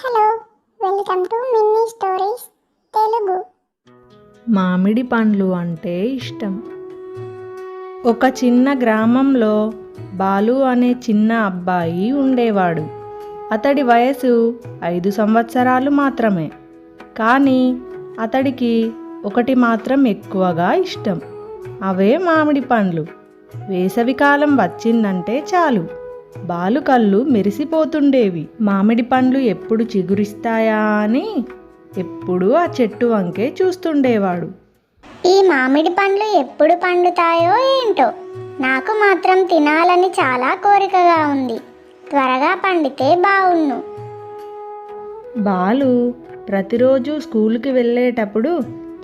Hello, welcome to Minnie stories Telugu. మామిడి పండ్లు అంటే ఇష్టం. ఒక చిన్న గ్రామంలో బాలు అనే చిన్న అబ్బాయి ఉండేవాడు. అతడి వయసు 5 సంవత్సరాలు మాత్రమే. కానీ అతడికి ఒకటి మాత్రం ఎక్కువగా ఇష్టం. అవే మామిడి పండ్లు. వేసవికాలం వచ్చిందంటే చాలు బాలు కళ్ళు మెరిసిపోతుండేవి. మామిడి పండ్లు ఎప్పుడు చిగురిస్తాయా అని ఎప్పుడూ ఆ చెట్టు వంకే చూస్తుండేవాడు. ఈ మామిడి పండ్లు ఎప్పుడు పండుతాయో ఏంటో, నాకు మాత్రం తినాలని చాలా కోరికగా ఉంది. త్వరగా పండితే బావుణ్ణు. బాలు ప్రతిరోజు స్కూలుకి వెళ్ళేటప్పుడు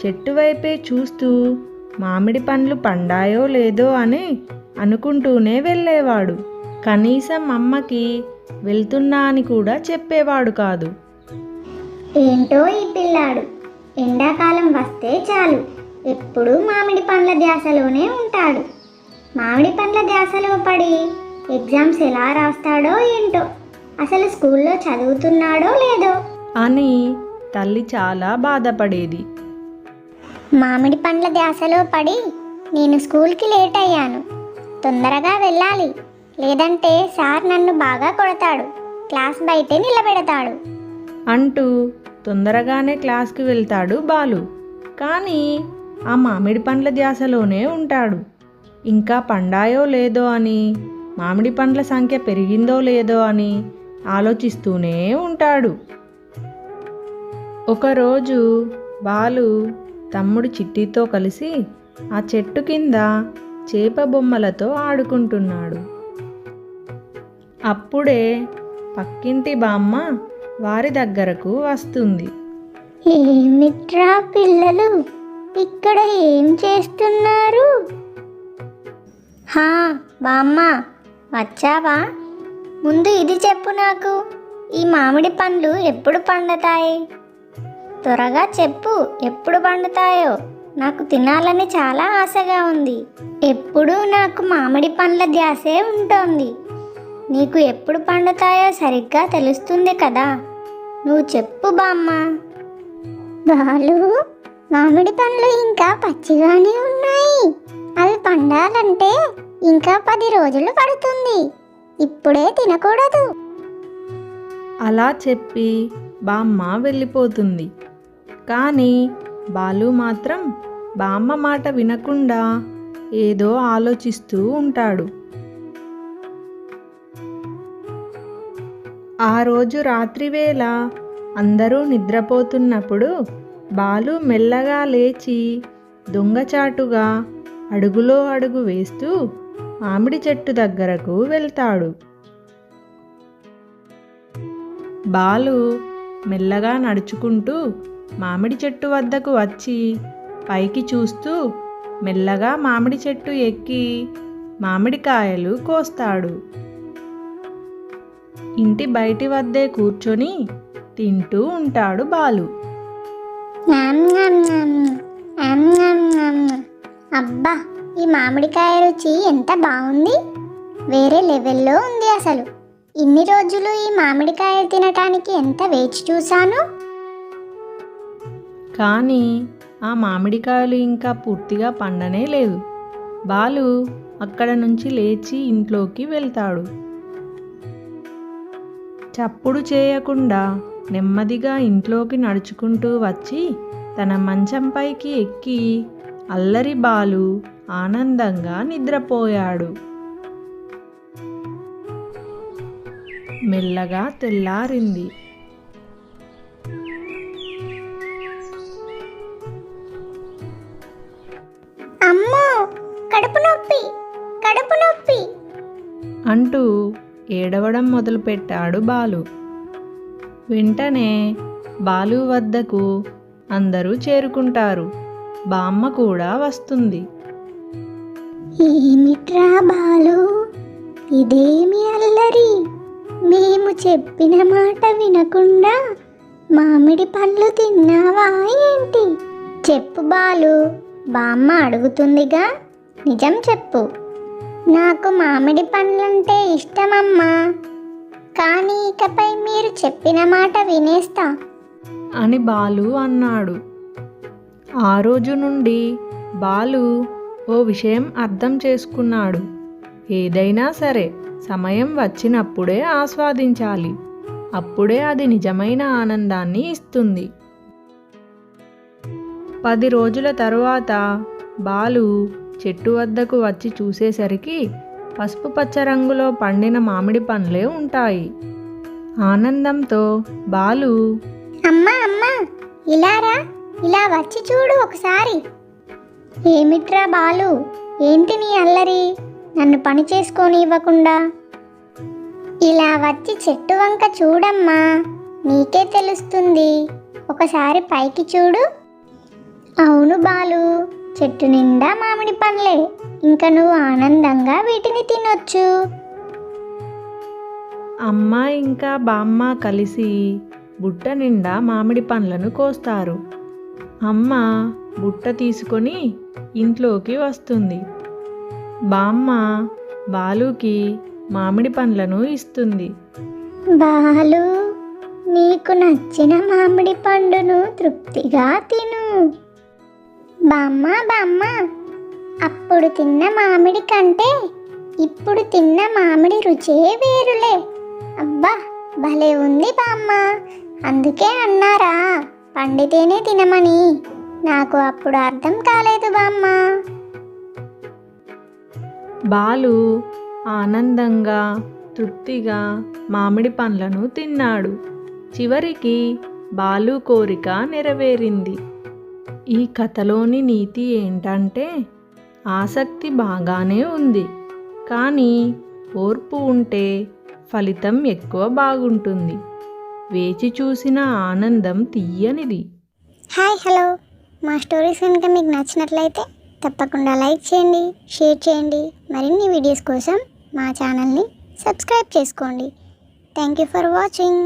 చెట్టు వైపే చూస్తూ మామిడి పండ్లు పండాయో లేదో అని అనుకుంటూనే వెళ్ళేవాడు. కనీసం అమ్మకి వెళ్తున్నా అని కూడా చెప్పేవాడు కాదు. ఏంటో ఈ పిల్లాడు, ఎండాకాలం వస్తే చాలు ఎప్పుడూ మామిడి పండ్ల ధ్యాసలోనే ఉంటాడు. మామిడి పండ్ల ధ్యాసలో పడి ఎగ్జామ్స్ ఎలా రాస్తాడో ఏంటో, అసలు స్కూల్లో చదువుతున్నాడో లేదో అని తల్లి చాలా బాధపడేది. మామిడి పండ్ల ధ్యాసలో పడి నేను స్కూల్కి లేట్ అయ్యాను, తొందరగా వెళ్ళాలి, లేదంటే సార్ నన్ను బాగా కొడతాడు, క్లాస్ బయటే నిలబెడతాడు అంటూ తొందరగానే క్లాస్కి వెళ్తాడు బాలు. కానీ ఆ మామిడి పండ్ల ధ్యాసలోనే ఉంటాడు. ఇంకా పండాయో లేదో అని, మామిడి పండ్ల సంఖ్య పెరిగిందో లేదో అని ఆలోచిస్తూనే ఉంటాడు. ఒకరోజు బాలు తమ్ముడు చిట్టితో కలిసి ఆ చెట్టు కింద చేప బొమ్మలతో ఆడుకుంటున్నాడు. అప్పుడే పక్కింటి బామ్మ వారి దగ్గరకు వస్తుంది. ఏమిట్రా పిల్లలు, ఇక్కడ ఏం చేస్తున్నారు? హా బామ్మ, వచ్చావా? ముందు ఇది చెప్పు నాకు, ఈ మామిడి పండ్లు ఎప్పుడు పండుతాయి? త్వరగా చెప్పు, ఎప్పుడు పండుతాయో, నాకు తినాలని చాలా ఆశగా ఉంది. ఎప్పుడూ నాకు మామిడి పండ్ల ధ్యాసే ఉంటుంది. నీకు ఎప్పుడు పండుతాయో సరిగ్గా తెలుస్తుంది కదా, నువ్వు చెప్పు బామ్మ. బాలు, మామిడి పండ్లు ఇంకా పచ్చిగానే ఉన్నాయి, అవి పండాలంటే ఇంకా 10 రోజులు పడుతుంది, ఇప్పుడే తినకూడదు. అలా చెప్పి బామ్మ వెళ్ళిపోతుంది. కానీ బాలు మాత్రం బామ్మ మాట వినకుండా ఏదో ఆలోచిస్తూ ఉంటాడు. ఆ రోజు రాత్రివేళ అందరూ నిద్రపోతున్నప్పుడు బాలు మెల్లగా లేచి దొంగచాటుగా అడుగులో అడుగు వేస్తూ మామిడి చెట్టు దగ్గరకు వెళ్తాడు. బాలు మెల్లగా నడుచుకుంటూ మామిడి చెట్టు వద్దకు వచ్చి పైకి చూస్తూ మెల్లగా మామిడి చెట్టు ఎక్కి మామిడికాయలు కోస్తాడు. ఇంటి బయటి వద్దే కూర్చొని తింటూ ఉంటాడు బాలు. అబ్బా, ఈ మామిడికాయ రుచి ఎంత బాగుంది, వేరే లెవెల్లో ఉంది అసలు. ఇన్ని రోజులు ఈ మామిడికాయ తినటానికి ఎంత వేచి చూశాను. కానీ ఆ మామిడికాయలు ఇంకా పూర్తిగా పండనే లేదు. బాలు అక్కడ నుంచి లేచి ఇంట్లోకి వెళ్తాడు. చప్పుడు చేయకుండా నెమ్మదిగా ఇంట్లోకి నడుచుకుంటూ వచ్చి తన మంచంపైకి ఎక్కి అల్లరి బాలు ఆనందంగా నిద్రపోయాడు. మెల్లగా తెల్లారింది. అమ్మో, కడుపు నొప్పి, కడుపు నొప్పి అంటూ ఏడవడం మొదలుపెట్టాడు బాలు. వెంటనే బాలు వద్దకు అందరూ చేరుకుంటారు. బామ్మ కూడా వస్తుంది. ఏమిట్రా బాలు, ఇదేమి అల్లరి? మేము చెప్పిన మాట వినకుండా మామిడి పండ్లు తిన్నావా ఏంటి? చెప్పు బాలు, బామ్మ అడుగుతుందిగా, నిజం చెప్పు. నాకు మామిడి పండ్లంటే ఇష్టమమ్మా, కానీ ఇకపై మీరు చెప్పిన మాట వినేస్తా అని బాలు అన్నాడు. ఆ రోజు నుండి బాలు ఓ విషయం అర్థం చేసుకున్నాడు. ఏదైనా సరే సమయం వచ్చినప్పుడే ఆస్వాదించాలి. అప్పుడే అది నిజమైన ఆనందాన్ని ఇస్తుంది. 10 రోజుల తరువాత బాలు చెట్టు వద్దకు వచ్చి చూసేసరికి పసుపు పచ్చ రంగులో పండిన మామిడి పండ్లే ఉంటాయి. ఆనందంతో బాలు, అమ్మా అమ్మా ఇలా రా, ఇలా వచ్చి చూడు ఒకసారి. ఏమిట్రా బాలు, ఏంటి నీ అల్లరి? నన్ను పని చేసుకొని ఇవ్వకుండా ఇలా వచ్చి చెట్టు వంక చూడమ్మా, నీకే తెలుస్తుంది. ఒకసారి పైకి చూడు. అవును బాలు, చెట్టు నిండా మామిడి పండ్లే. ఇంకా నువ్వు ఆనందంగా వీటిని తినొచ్చు. అమ్మ ఇంకా బామ్మ కలిసి బుట్ట నిండా మామిడి పండ్లను కోస్తారు. అమ్మ బుట్ట తీసుకొని ఇంట్లోకి వస్తుంది. బామ్మ బాలుకి మామిడి పండ్లను ఇస్తుంది. బాలు, నీకు నచ్చిన మామిడి పండును తృప్తిగా తిను. బామ్మ బామ్మ, అప్పుడు తిన్న మామిడి కంటే ఇప్పుడు తిన్న మామిడి రుచే వేరులే. అబ్బా భలే ఉంది బామ్మ. అందుకే అన్నారా పండితేనే తినమని. నాకు అప్పుడు అర్థం కాలేదు బామ్మ. బాలు ఆనందంగా తృప్తిగా మామిడి పండ్లను తిన్నాడు. చివరికి బాలు కోరిక నెరవేరింది. ఈ కథలోని నీతి ఏంటంటే, ఆసక్తి బాగానే ఉంది, కానీ ఓర్పు ఉంటే ఫలితం ఎక్కువ బాగుంటుంది. వేచి చూసిన ఆనందం తీయనిది. హాయ్ హలో, మా స్టోరీస్ కనుక మీకు నచ్చినట్లయితే తప్పకుండా లైక్ చేయండి, షేర్ చేయండి. మరిన్ని వీడియోస్ కోసం మా ఛానల్ని సబ్స్క్రైబ్ చేసుకోండి. Thank you for watching.